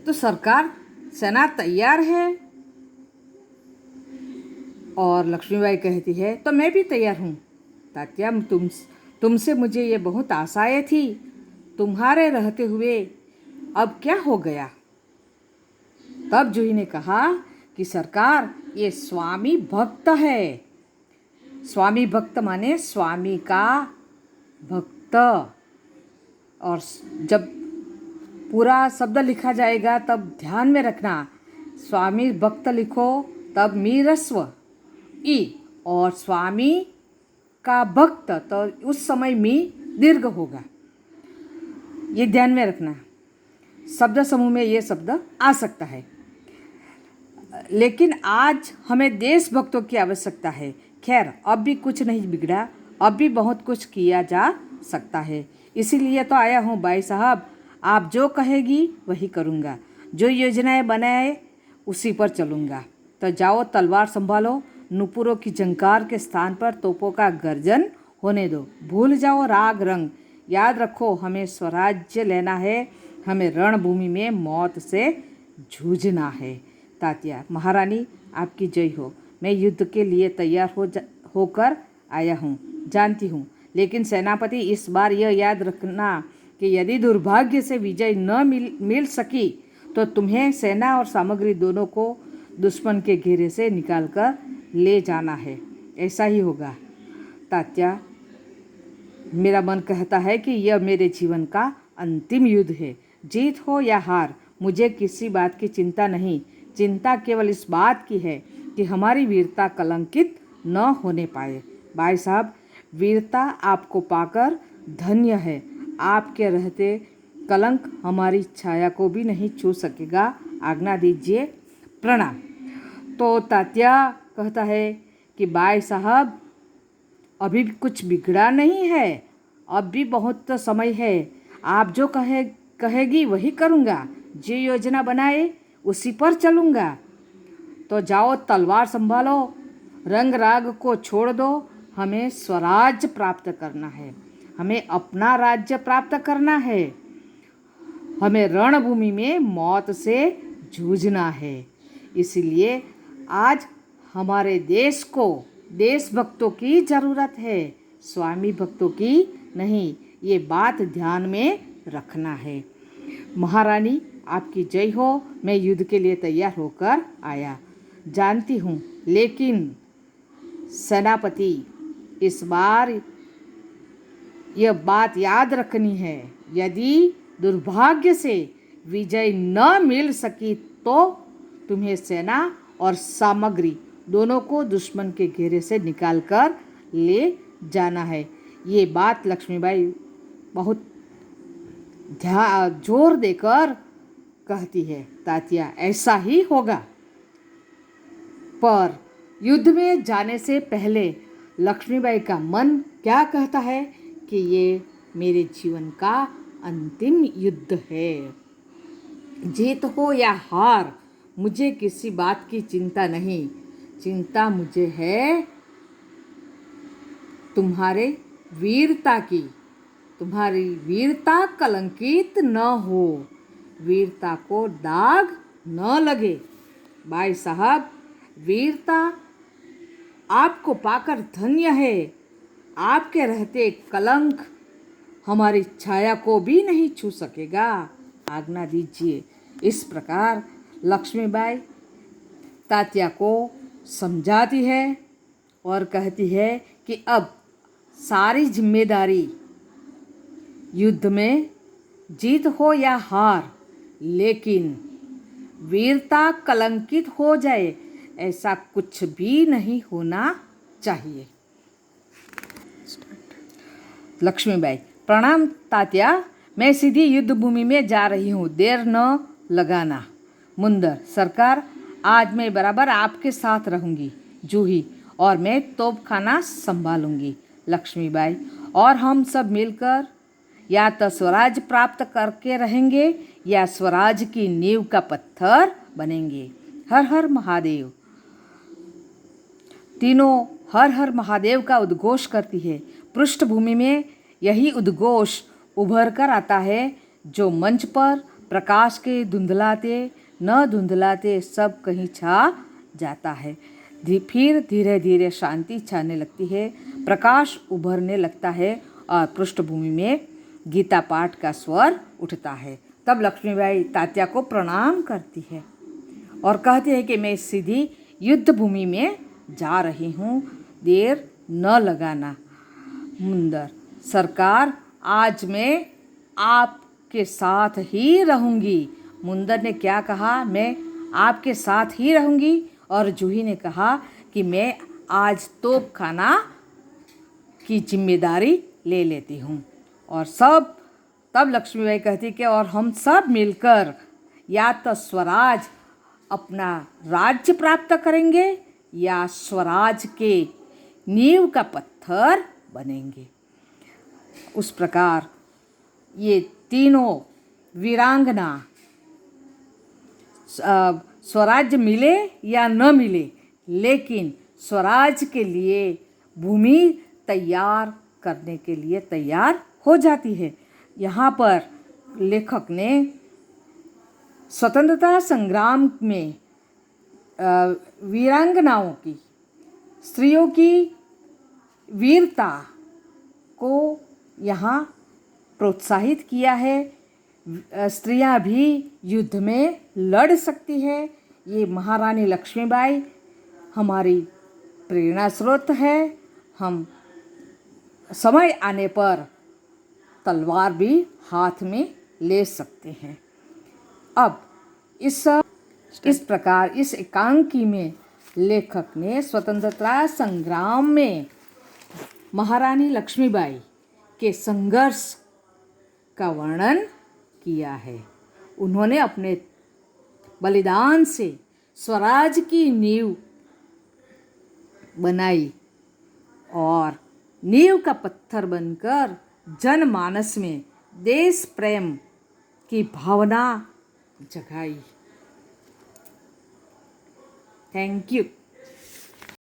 तो सरकार, सेना तैयार है। और लक्ष्मीबाई कहती है, तो मैं भी तैयार हूँ। तात्या, तुमसे मुझे ये बहुत आशाएं थी, तुम्हारे रहते हुए अब क्या हो गया। तब जूही ने कहा कि सरकार, ये स्वामी भक्त है। स्वामी भक्त माने स्वामी का भक्त। और जब पूरा शब्द लिखा जाएगा तब ध्यान में रखना, स्वामी भक्त लिखो तब मी ह्रस्व ई, और स्वामी का भक्त तो उस समय मी दीर्घ होगा। ये ध्यान में रखना। शब्द समूह में ये शब्द आ सकता है। लेकिन आज हमें देशभक्तों की आवश्यकता है। खैर, अब भी कुछ नहीं बिगड़ा, अब भी बहुत कुछ किया जा सकता है। इसीलिए तो आया हूँ बाई साहब, आप जो कहेगी वही करूँगा, जो योजनाएं बनाए उसी पर चलूँगा। तो जाओ, तलवार संभालो, नुपुरों की झंकार के स्थान पर तोपों का गर्जन होने दो। भूल जाओ राग रंग, याद रखो हमें स्वराज्य लेना है, हमें रणभूमि में मौत से जूझना है। तात्या, महारानी आपकी जय हो। मैं युद्ध के लिए तैयार होकर आया हूँ, जानती हूँ। लेकिन सेनापति, इस बार यह याद रखना कि यदि दुर्भाग्य से विजय न मिल सकी तो तुम्हें सेना और सामग्री दोनों को दुश्मन के घेरे से निकालकर ले जाना है। ऐसा ही होगा तात्या। मेरा मन कहता है कि यह मेरे जीवन का अंतिम युद्ध है। जीत हो या हार, मुझे किसी बात की चिंता नहीं। चिंता केवल इस बात की है कि हमारी वीरता कलंकित न होने पाए। भाई साहब, वीरता आपको पाकर धन्य है। आपके रहते कलंक हमारी छाया को भी नहीं छू सकेगा। आज्ञा दीजिए, प्रणाम। तो तात्या कहता है कि भाई साहब, अभी भी कुछ बिगड़ा नहीं है, अब भी बहुत समय है। आप जो कहेगी वही करूँगा, जो योजना बनाए उसी पर चलूँगा। तो जाओ, तलवार संभालो, रंग राग को छोड़ दो। हमें स्वराज्य प्राप्त करना है, हमें अपना राज्य प्राप्त करना है, हमें रणभूमि में मौत से जूझना है। इसलिए आज हमारे देश को देशभक्तों की ज़रूरत है, स्वामी भक्तों की नहीं। ये बात ध्यान में रखना है। महारानी आपकी जय हो। मैं युद्ध के लिए तैयार होकर आया, जानती हूँ। लेकिन सेनापति, इस बार यह बात याद रखनी है, यदि दुर्भाग्य से विजय न मिल सकी तो तुम्हें सेना और सामग्री दोनों को दुश्मन के घेरे से निकालकर ले जाना है। ये बात लक्ष्मीबाई बहुत जोर देकर कहती है। तात्या, ऐसा ही होगा। पर युद्ध में जाने से पहले लक्ष्मीबाई का मन क्या कहता है कि ये मेरे जीवन का अंतिम युद्ध है। जीत हो या हार, मुझे किसी बात की चिंता नहीं। चिंता मुझे है तुम्हारे वीरता की। तुम्हारी वीरता कलंकित न हो, वीरता को दाग न लगे। भाई साहब, वीरता आपको पाकर धन्य है। आपके रहते कलंक हमारी छाया को भी नहीं छू सकेगा। आज्ञा दीजिए। इस प्रकार लक्ष्मीबाई तात्या को समझाती है और कहती है कि अब सारी जिम्मेदारी युद्ध में जीत हो या हार, लेकिन वीरता कलंकित हो जाए ऐसा कुछ भी नहीं होना चाहिए। लक्ष्मीबाई, प्रणाम तात्या, मैं सीधी युद्ध भूमि में जा रही हूँ, देर न लगाना। मुंदर, सरकार, आज मैं बराबर आपके साथ रहूँगी। जूही, और मैं तोपखाना संभालूंगी। लक्ष्मीबाई, और हम सब मिलकर या तो स्वराज प्राप्त करके रहेंगे या स्वराज की नींव का पत्थर बनेंगे। हर हर महादेव। तीनों हर हर महादेव का उद्घोष करती है। पृष्ठभूमि में यही उद्घोष उभर कर आता है जो मंच पर प्रकाश के धुंधलाते न धुंधलाते सब कहीं छा जाता है। फिर धीरे धीरे शांति छाने लगती है, प्रकाश उभरने लगता है और पृष्ठभूमि में गीता पाठ का स्वर उठता है। तब लक्ष्मीबाई तात्या को प्रणाम करती है और कहती है कि मैं सीधी युद्ध भूमि में जा रही हूँ, देर न लगाना। मुंदर, सरकार आज मैं आपके साथ ही रहूँगी। मुंदर ने क्या कहा? मैं आपके साथ ही रहूँगी। और जूही ने कहा कि मैं आज तोपखाना की जिम्मेदारी ले लेती हूँ। और तब लक्ष्मीबाई कहती कि और हम सब मिलकर या तो स्वराज अपना राज्य प्राप्त करेंगे या स्वराज के नींव का पत्थर बनेंगे। उस प्रकार ये तीनों वीरांगना स्वराज्य मिले या न मिले, लेकिन स्वराज के लिए भूमि तैयार करने के लिए तैयार हो जाती है। यहाँ पर लेखक ने स्वतंत्रता संग्राम में वीरांगनाओं की, स्त्रियों की वीरता को यहाँ प्रोत्साहित किया है। स्त्रियां भी युद्ध में लड़ सकती है। ये महारानी लक्ष्मीबाई हमारी प्रेरणा स्रोत है। हम समय आने पर तलवार भी हाथ में ले सकते हैं। अब इस प्रकार इस एकांकी में लेखक ने स्वतंत्रता संग्राम में महारानी लक्ष्मीबाई के संघर्ष का वर्णन किया है। उन्होंने अपने बलिदान से स्वराज की नींव बनाई और नींव का पत्थर बनकर जनमानस में देश प्रेम की भावना जगाई। Thank you.